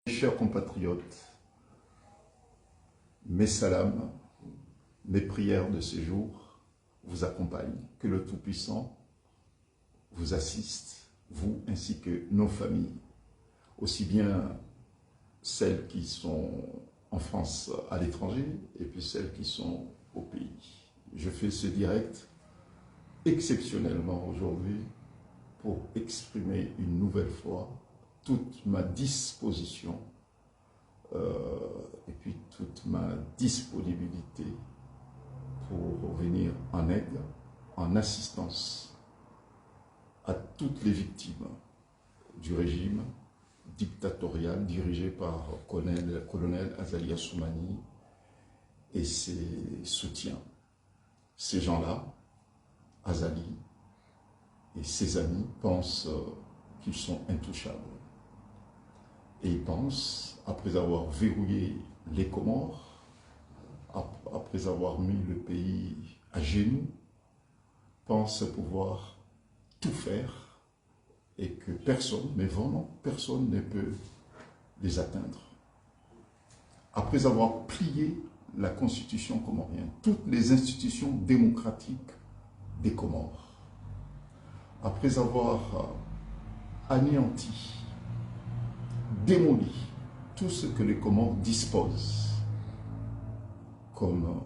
Chers compatriotes, mes salams, mes prières de ce jour vous accompagnent. Que le Tout-Puissant vous assiste, vous ainsi que nos familles, aussi bien celles qui sont en France à l'étranger et puis celles qui sont au pays. Je fais ce direct exceptionnellement aujourd'hui pour exprimer une nouvelle fois toute ma disposition et puis toute ma disponibilité pour venir en aide, en assistance à toutes les victimes du régime dictatorial dirigé par colonel Azali Assoumani et ses soutiens. Ces gens-là, Azali et ses amis, pensent qu'ils sont intouchables. Et ils pensent, après avoir verrouillé les Comores, après avoir mis le pays à genoux, pensent pouvoir tout faire et que personne, mais vraiment personne ne peut les atteindre. Après avoir plié la constitution comorienne, toutes les institutions démocratiques des Comores, après avoir anéanti, démoli tout ce que les Comores disposent comme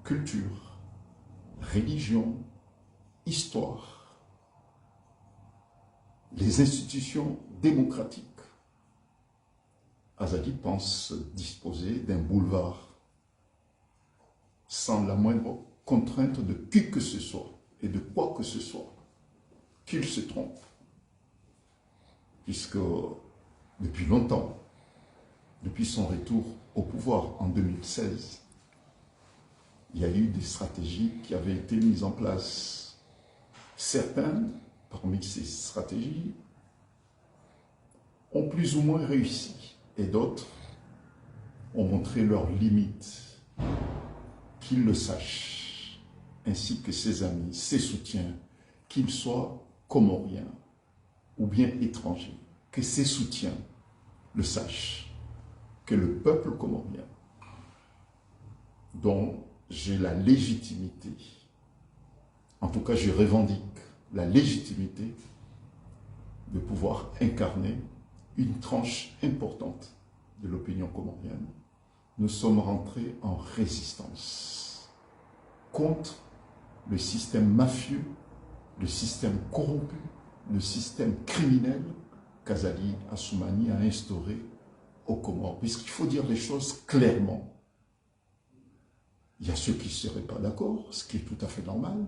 culture, religion, histoire, les institutions démocratiques. Azali pense disposer d'un boulevard sans la moindre contrainte de qui que ce soit et de quoi que ce soit, qu'il se trompe, puisque depuis longtemps, depuis son retour au pouvoir en 2016, il y a eu des stratégies qui avaient été mises en place. Certaines, parmi ces stratégies, ont plus ou moins réussi et d'autres ont montré leurs limites. Qu'il le sache, ainsi que ses amis, ses soutiens, qu'ils soient comoriens ou bien étrangers, que ses soutiens le sachent, que le peuple comorien, dont j'ai la légitimité, en tout cas je revendique la légitimité de pouvoir incarner une tranche importante de l'opinion comorienne, nous sommes rentrés en résistance contre le système mafieux, le système corrompu, le système criminel qu'Azali Assoumani a instauré aux Comores. Puisqu'il faut dire les choses clairement. Il y a ceux qui ne seraient pas d'accord, ce qui est tout à fait normal,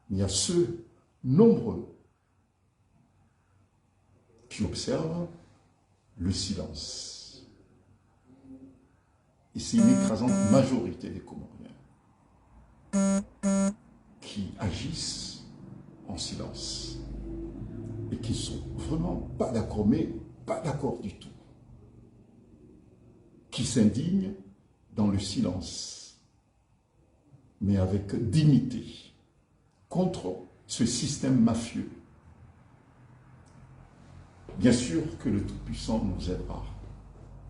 mais il y a ceux nombreux qui observent le silence. Et c'est une écrasante majorité des Comoriens qui agissent en silence et qui ne sont vraiment pas d'accord, mais pas d'accord du tout, qui s'indignent dans le silence, mais avec dignité, contre ce système mafieux. Bien sûr que le Tout-Puissant nous aidera,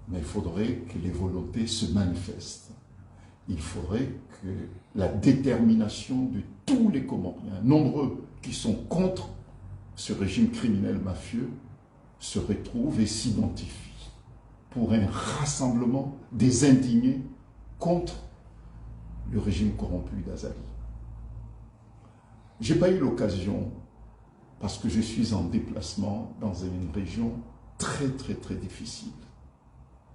mais il faudrait que les volontés se manifestent. Il faudrait que la détermination de tous les Comoriens, nombreux qui sont contre ce régime criminel mafieux, se retrouvent et s'identifient pour un rassemblement des indignés contre le régime corrompu d'Azali. Je n'ai pas eu l'occasion, parce que je suis en déplacement dans une région très difficile.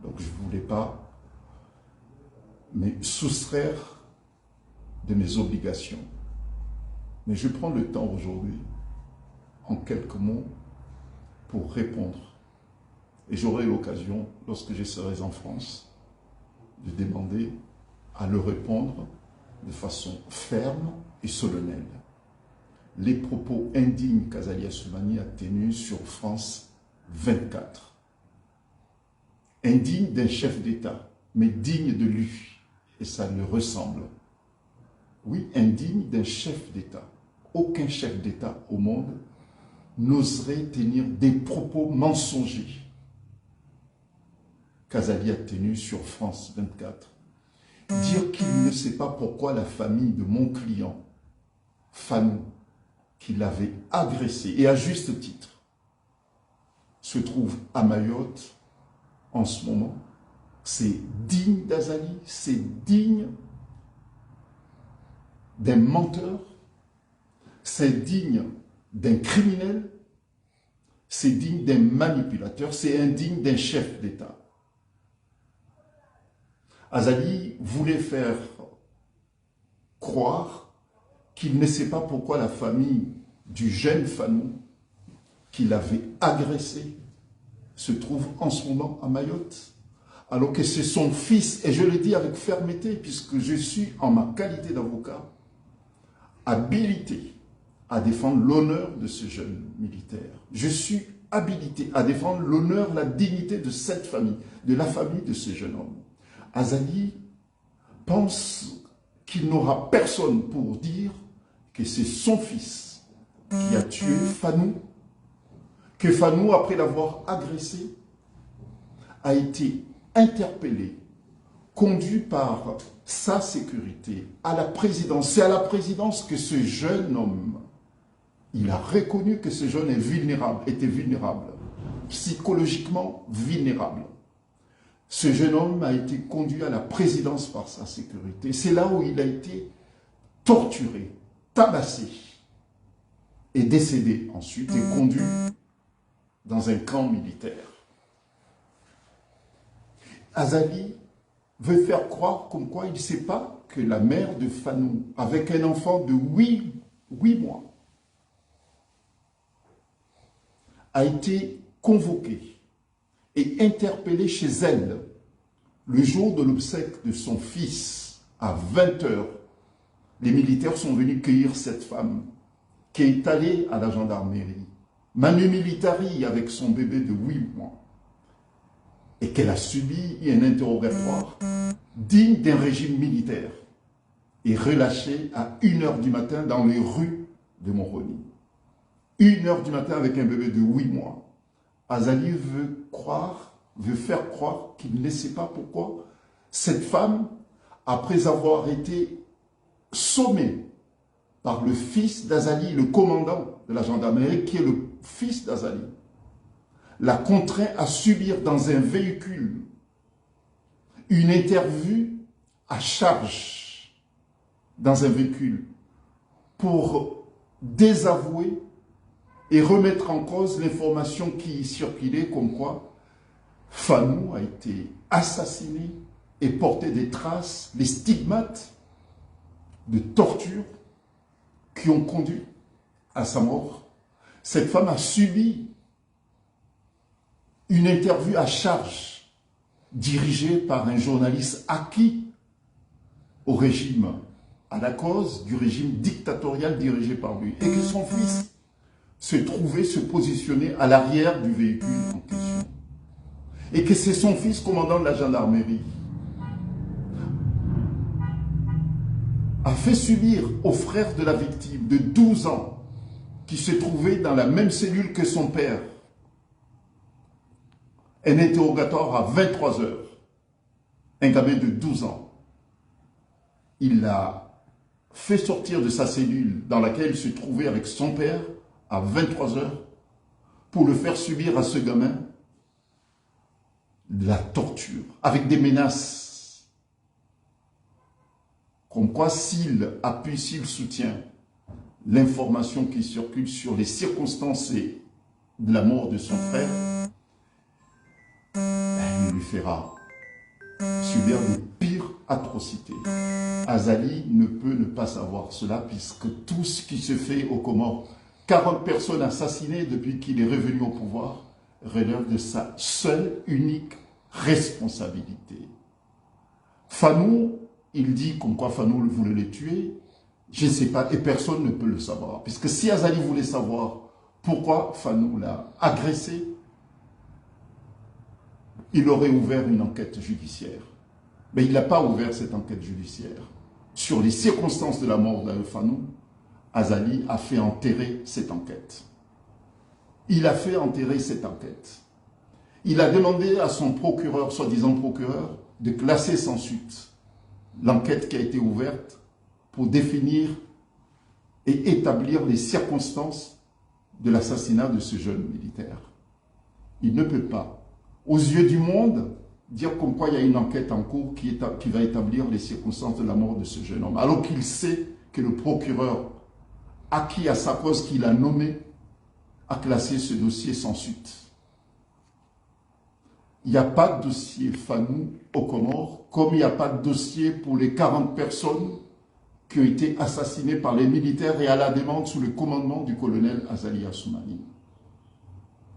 Donc je ne voulais pas me soustraire de mes obligations. Mais je prends le temps aujourd'hui, en quelques mots, pour répondre. Et j'aurai l'occasion, lorsque je serai en France, de demander à le répondre de façon ferme et solennelle. Les propos indignes qu'Azali Assoumani a tenus sur France 24. Indigne d'un chef d'État, mais digne de lui. Et ça le ressemble. Oui, indigne d'un chef d'État. Aucun chef d'État au monde n'oserait tenir des propos mensongers qu'Azali a tenu sur France 24. Dire qu'il ne sait pas pourquoi la famille de mon client, Fanou, qui l'avait agressé, et à juste titre, se trouve à Mayotte en ce moment, c'est digne d'Azali, c'est digne d'un menteur, c'est digne d'un criminel, c'est digne d'un manipulateur, c'est indigne d'un chef d'État. Azali voulait faire croire qu'il ne sait pas pourquoi la famille du jeune Fanou qui l'avait agressé se trouve en ce moment à Mayotte, alors que c'est son fils, et je le dis avec fermeté, puisque je suis en ma qualité d'avocat, habilité à défendre l'honneur de ce jeune militaire. Je suis habilité à défendre l'honneur, la dignité de cette famille, de la famille de ce jeune homme. Azali pense qu'il n'aura personne pour dire que c'est son fils qui a tué Fanou, que Fanou, après l'avoir agressé, a été interpellé, conduit par sa sécurité à la présidence. C'est à la présidence que ce jeune homme, il a reconnu que ce jeune est vulnérable, était vulnérable, psychologiquement vulnérable. Ce jeune homme a été conduit à la présidence par sa sécurité. C'est là où il a été torturé, tabassé et décédé ensuite et conduit dans un camp militaire. Azali veut faire croire comme quoi il ne sait pas que la mère de Fanou, avec un enfant de 8 mois, a été convoquée et interpellée chez elle le jour de l'obsèque de son fils à 20 h. Les militaires sont venus cueillir cette femme qui est allée à la gendarmerie, Manu Militari avec son bébé de 8 mois, et qu'elle a subi un interrogatoire digne d'un régime militaire et relâchée à 1 h du matin dans les rues de Moroni. 1 h du matin avec un bébé de 8 mois. Azali veut faire croire qu'il ne sait pas pourquoi cette femme, après avoir été sommée par le fils d'Azali, le commandant de la gendarmerie, qui est le fils d'Azali, l'a contraint à subir dans un véhicule une interview à charge dans un véhicule pour désavouer et remettre en cause l'information qui circulait comme quoi Fanou a été assassiné et portait des traces, des stigmates de torture qui ont conduit à sa mort. Cette femme a subi une interview à charge dirigée par un journaliste acquis au régime, à la cause du régime dictatorial dirigé par lui, et que son fils se positionnait à l'arrière du véhicule en question. Et que c'est son fils, commandant de la gendarmerie, a fait subir au frère de la victime de 12 ans, qui se trouvait dans la même cellule que son père, un interrogatoire à 23 h. Un gamin de 12 ans. Il l'a fait sortir de sa cellule dans laquelle il se trouvait avec son père à 23 h pour le faire subir à ce gamin de la torture, avec des menaces. Comme quoi, s'il appuie, s'il soutient l'information qui circule sur les circonstances de la mort de son frère, il lui fera subir les pires atrocités. Azali ne peut ne pas savoir cela, puisque tout ce qui se fait au Comores, 40 personnes assassinées depuis qu'il est revenu au pouvoir, relève de sa seule, unique responsabilité. Fanou, il dit comme quoi Fanou voulait le tuer, je ne sais pas, et personne ne peut le savoir. Puisque si Azali voulait savoir pourquoi Fanou l'a agressé, il aurait ouvert une enquête judiciaire. Mais il n'a pas ouvert cette enquête judiciaire. Sur les circonstances de la mort d'Fanou, Azali a fait enterrer cette enquête. Il a fait enterrer cette enquête. Il a demandé à son procureur, soi-disant procureur, de classer sans suite l'enquête qui a été ouverte pour définir et établir les circonstances de l'assassinat de ce jeune militaire. Il ne peut pas, aux yeux du monde, dire comme quoi il y a une enquête en cours qui va établir les circonstances de la mort de ce jeune homme, alors qu'il sait que le procureur, acquis à sa cause qu'il a nommé, a classé ce dossier sans suite. Il n'y a pas de dossier Fanou aux Comores, comme il n'y a pas de dossier pour les 40 personnes qui ont été assassinées par les militaires et à la demande sous le commandement du colonel Azali Assoumani.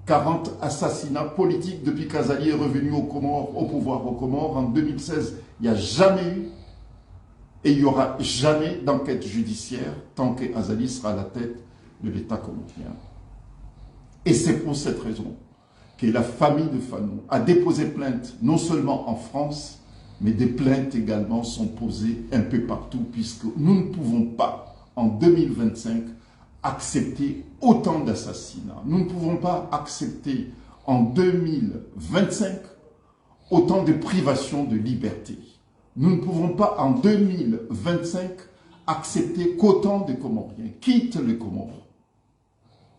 40 assassinats politiques depuis qu'Azali est revenu au pouvoir aux Comores en 2016. Il n'y a jamais eu et il n'y aura jamais d'enquête judiciaire tant qu'Azali sera à la tête de l'État comorien. Et c'est pour cette raison que la famille de Fanou a déposé plainte, non seulement en France, mais des plaintes également sont posées un peu partout, puisque nous ne pouvons pas, en 2025, accepter autant d'assassinats. Nous ne pouvons pas accepter, en 2025, autant de privations de liberté. Nous ne pouvons pas, en 2025, accepter qu'autant de Comoriens quittent les Comores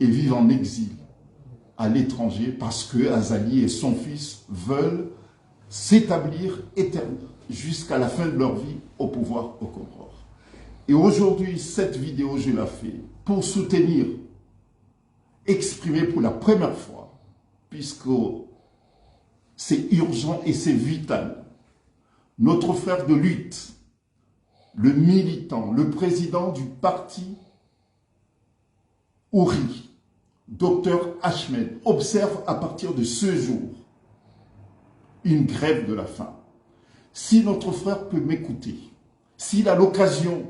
et vivent en exil à l'étranger parce que Azali et son fils veulent s'établir jusqu'à la fin de leur vie au pouvoir aux Comores. Et aujourd'hui, cette vidéo, je la fais pour soutenir, exprimer pour la première fois, puisque c'est urgent et c'est vital, notre frère de lutte, le militant, le président du parti Ouri, Dr Ahmed, observe à partir de ce jour une grève de la faim. Si notre frère peut m'écouter, s'il a l'occasion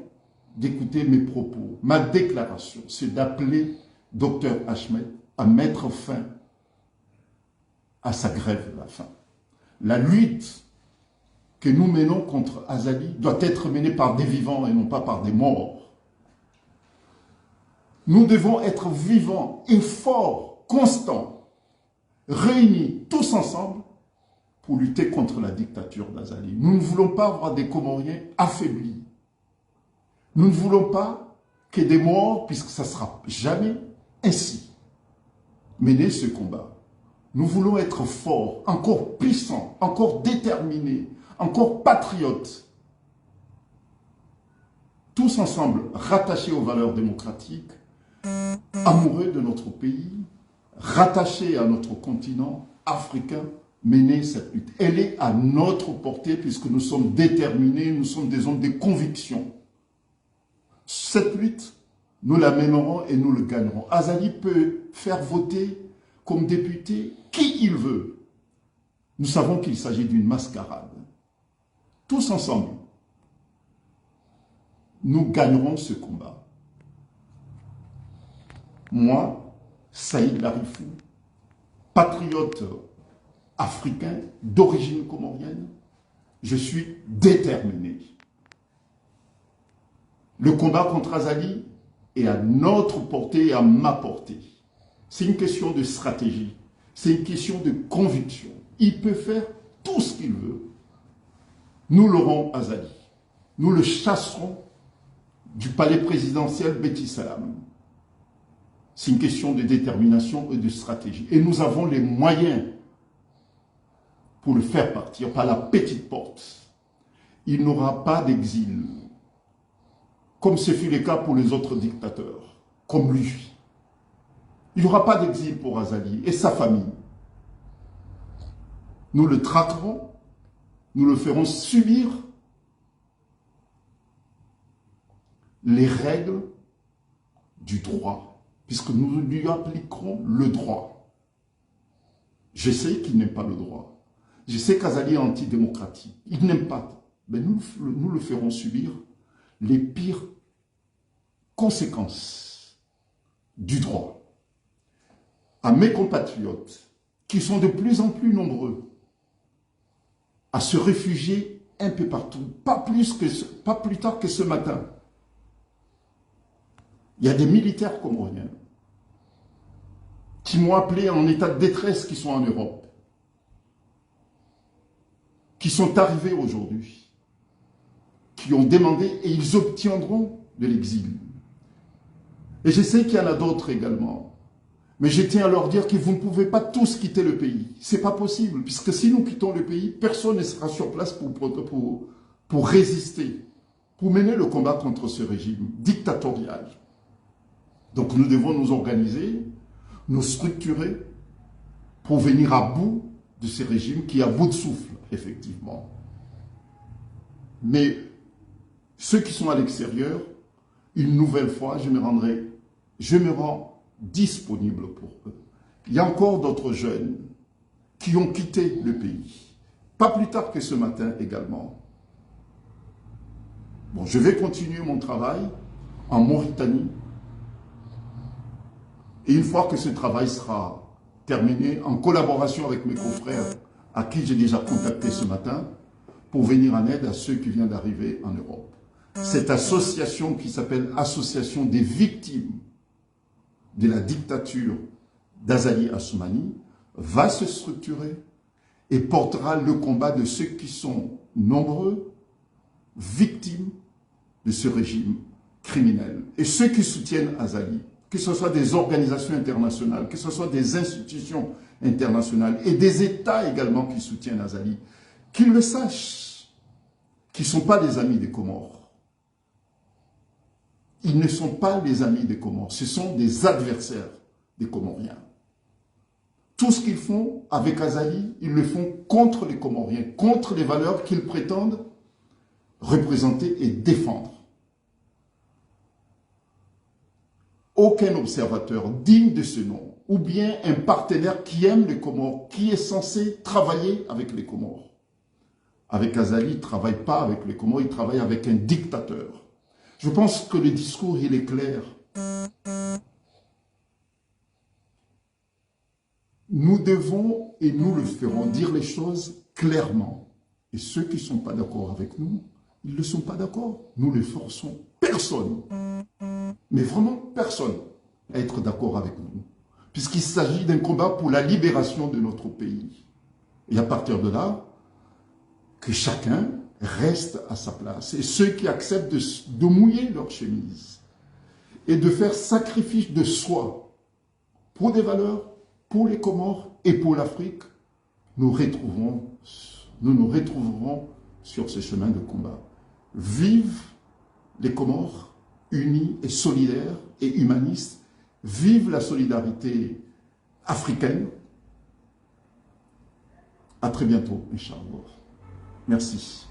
d'écouter mes propos, ma déclaration, c'est d'appeler Dr Ahmed à mettre fin à sa grève de la faim. La lutte que nous menons contre Azali doit être menée par des vivants et non pas par des morts. Nous devons être vivants et forts, constants, réunis tous ensemble pour lutter contre la dictature d'Azali. Nous ne voulons pas avoir des Comoriens affaiblis. Nous ne voulons pas que des morts, puisque ça ne sera jamais ainsi, mener ce combat. Nous voulons être forts, encore puissants, encore déterminés, encore patriotes. Tous ensemble, rattachés aux valeurs démocratiques, amoureux de notre pays, rattachés à notre continent africain, mener cette lutte. Elle est à notre portée puisque nous sommes déterminés, nous sommes des hommes de conviction. Cette lutte, nous la mènerons et nous le gagnerons. Azali peut faire voter comme député qui il veut. Nous savons qu'il s'agit d'une mascarade. Tous ensemble, nous gagnerons ce combat. Moi, Saïd Larifou, patriote africain d'origine comorienne, je suis déterminé. Le combat contre Azali est à notre portée et à ma portée. C'est une question de stratégie, c'est une question de conviction. Il peut faire tout ce qu'il veut. Nous l'aurons, Azali. Nous le chasserons du palais présidentiel Beti Salam. C'est une question de détermination et de stratégie. Et nous avons les moyens pour le faire partir par la petite porte. Il n'aura pas d'exil, comme ce fut le cas pour les autres dictateurs, comme lui. Il n'y aura pas d'exil pour Azali et sa famille. Nous le traquerons, nous le ferons subir les règles du droit, puisque nous lui appliquerons le droit. Je sais qu'il n'aime pas le droit. Je sais qu'Azali est antidémocratique. Il n'aime pas. Mais nous le ferons subir les pires conséquences du droit. À mes compatriotes, qui sont de plus en plus nombreux, à se réfugier un peu partout, pas plus tard que ce matin. Il y a des militaires comoriens qui m'ont appelé en état de détresse qui sont en Europe. qui sont arrivés aujourd'hui, qui ont demandé et ils obtiendront de l'exil. Et je sais qu'il y en a d'autres également. Mais je tiens à leur dire que vous ne pouvez pas tous quitter le pays. Ce n'est pas possible, puisque si nous quittons le pays, personne ne sera sur place pour résister, pour mener le combat contre ce régime dictatorial. Donc nous devons nous organiser, nous structurer pour venir à bout de ce régime qui est à bout de souffle, effectivement. Mais ceux qui sont à l'extérieur, une nouvelle fois, je me rends disponible pour eux. Il y a encore d'autres jeunes qui ont quitté le pays. Pas plus tard que ce matin également. Bon, je vais continuer mon travail en Mauritanie. Et une fois que ce travail sera terminé, en collaboration avec mes confrères à qui j'ai déjà contacté ce matin, pour venir en aide à ceux qui viennent d'arriver en Europe. Cette association qui s'appelle Association des victimes de la dictature d'Azali Assoumani va se structurer et portera le combat de ceux qui sont nombreux, victimes de ce régime criminel. Et ceux qui soutiennent Azali, que ce soit des organisations internationales, que ce soit des institutions internationales et des États également qui soutiennent Azali, qu'ils le sachent, qu'ils ne sont pas les amis des Comores. Ils ne sont pas les amis des Comores, ce sont des adversaires des Comoriens. Tout ce qu'ils font avec Azali, ils le font contre les Comoriens, contre les valeurs qu'ils prétendent représenter et défendre. Aucun observateur digne de ce nom, ou bien un partenaire qui aime les Comores, qui est censé travailler avec les Comores. Avec Azali, il ne travaille pas avec les Comores, il travaille avec un dictateur. Je pense que le discours, il est clair. Nous devons, et nous le ferons, dire les choses clairement. Et ceux qui ne sont pas d'accord avec nous, ils ne sont pas d'accord. Nous ne forçons personne, mais vraiment personne, à être d'accord avec nous. Puisqu'il s'agit d'un combat pour la libération de notre pays. Et à partir de là, que chacun reste à sa place. Et ceux qui acceptent de mouiller leur chemise et de faire sacrifice de soi pour des valeurs, pour les Comores et pour l'Afrique, nous nous retrouverons sur ce chemin de combat. Vive les Comores, unis et solidaires et humanistes. Vive la solidarité africaine. À très bientôt, Inch'Allah. Merci.